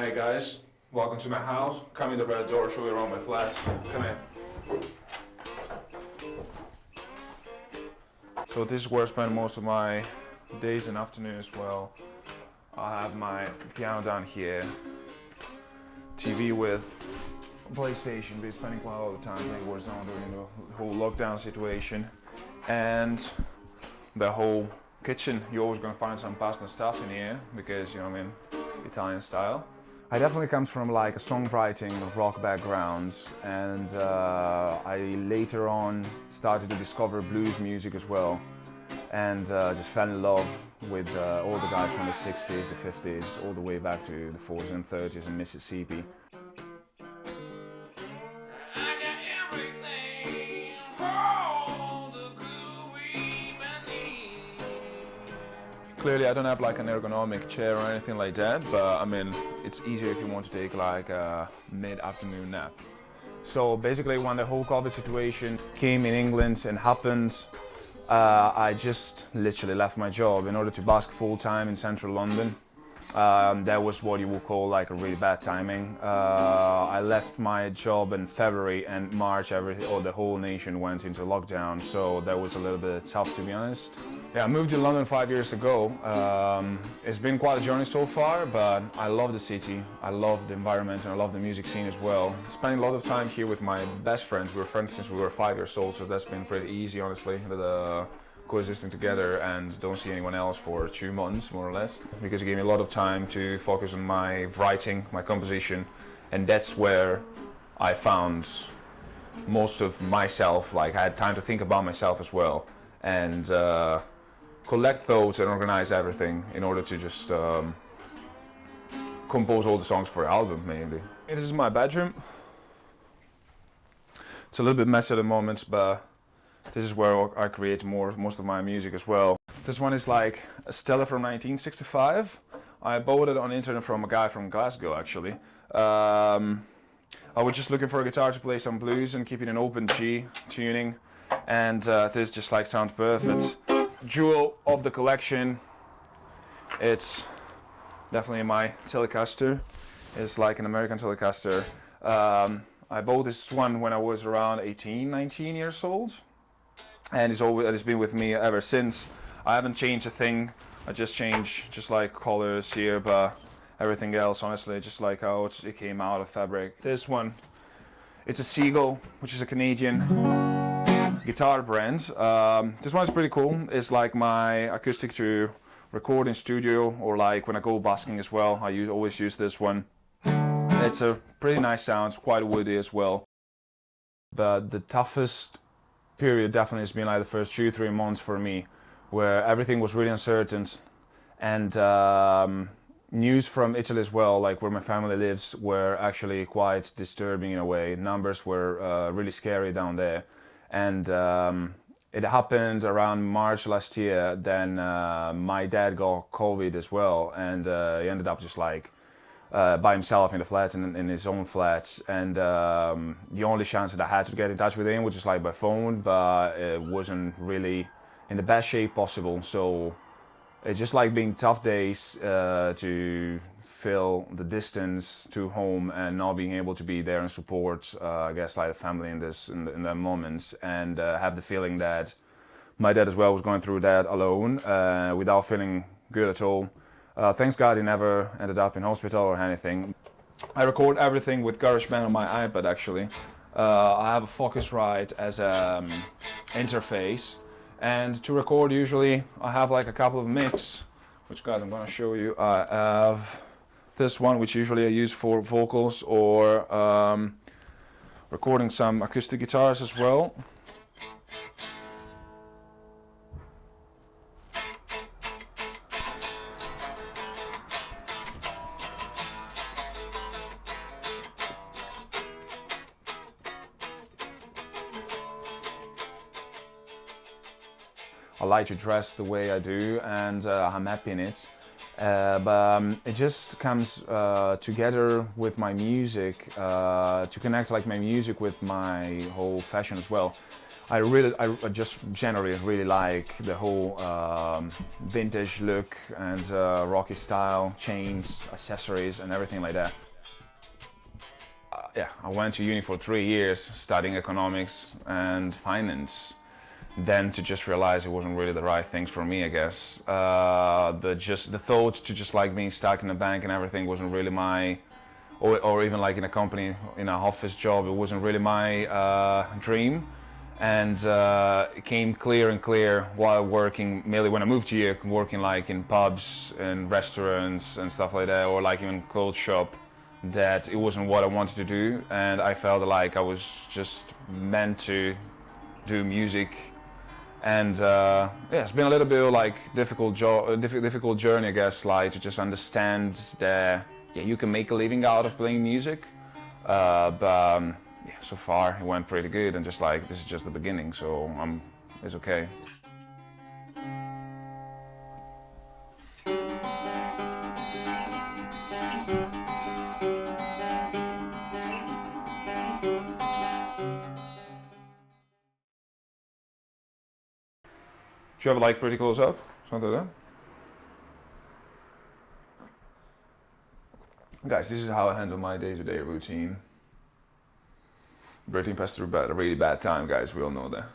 Hey guys, welcome to my house. Come in the red door, show you around my flats. Come in. So this is where I spend most of my days and afternoons as well. I have my piano down here, TV with PlayStation, been spending quite a lot of time playing Warzone during the whole lockdown situation, and the whole kitchen. You're always gonna find some pasta stuff in here because, you know, I'm in Italian style. I definitely comes from like a songwriting rock background, and I later on started to discover blues music as well, and just fell in love with all the guys from the 60s, the 50s, all the way back to the 40s and 30s in Mississippi. Clearly I don't have like an ergonomic chair or anything like that, but I mean, it's easier if you want to take like a mid-afternoon nap. So basically when the whole COVID situation came in England and happened, I just literally left my job in order to busk full-time in central London. That was what you would call like a really bad timing. I left my job in February, and March the whole nation went into lockdown, so that was a little bit tough, to be honest. Yeah, I moved to London 5 years ago. It's been quite a journey so far, but I love the city, I love the environment, and I love the music scene as well. Spending a lot of time here with my best friends. We were friends since we were 5 years old, so that's been pretty easy, honestly. Coexisting together and don't see anyone else for 2 months, more or less, because it gave me a lot of time to focus on my writing, my composition, and that's where I found most of myself. Like, I had time to think about myself as well, and collect thoughts and organize everything in order to just compose all the songs for the album, mainly. This is my bedroom. It's a little bit messy at the moment, but this is where I create most of my music as well. This one is like a Stella from 1965. I bought it on the internet from a guy from Glasgow, actually. I was just looking for a guitar to play some blues and keep it in open G tuning, and this just like sounds perfect. Jewel of the collection. It's definitely my Telecaster. It's like an American Telecaster. I bought this one when I was around 18, 19 years old. And it's been with me ever since. I haven't changed a thing. I just changed just like colors here, but everything else, honestly, just like how it came out of fabric. This one, it's a Seagull, which is a Canadian guitar brand. This one is pretty cool. It's like my acoustic to record in studio, or like when I go busking as well. I always use this one. It's a pretty nice sound, quite woody as well. But the toughest period definitely has been like the first 2-3 months for me, where everything was really uncertain, and news from Italy as well, like where my family lives, were actually quite disturbing in a way. Numbers were really scary down there, and it happened around March last year. Then my dad got COVID as well, and he ended up just like by himself in the flats, in his own flats, and the only chance that I had to get in touch with him was just like by phone, but it wasn't really in the best shape possible. So it's just like being tough days to fill the distance to home and not being able to be there and support, I guess, like the family in that moments, and have the feeling that my dad as well was going through that alone, without feeling good at all. Thanks God he never ended up in hospital or anything. I record everything with GarageBand on my iPad, actually. I have a Focusrite as an interface, and to record usually I have like a couple of mix, which, guys, I'm gonna show you. I have this one, which usually I use for vocals or recording some acoustic guitars as well. I like to dress the way I do, and I'm happy in it. But it just comes together with my music, to connect like my music with my whole fashion as well. I just generally really like the whole vintage look and rocky style, chains, accessories, and everything like that. Yeah, I went to uni for 3 years studying economics and finance. Then to just realize it wasn't really the right things for me, I guess. The thought to just like being stuck in a bank and everything wasn't really my, or even like in a company, in an office job, it wasn't really my dream. And it came clear and clear while working, mainly when I moved here, working like in pubs and restaurants and stuff like that, or like even clothes shop, that it wasn't what I wanted to do. And I felt like I was just meant to do music. And yeah, it's been a little bit like difficult journey, I guess, like to just understand that yeah, you can make a living out of playing music, but yeah, so far it went pretty good, and just like this is just the beginning, so it's okay. Do you have like pretty close up, something like that? Guys, this is how I handle my day-to-day routine. Brittany passed through a really bad time, guys, we all know that.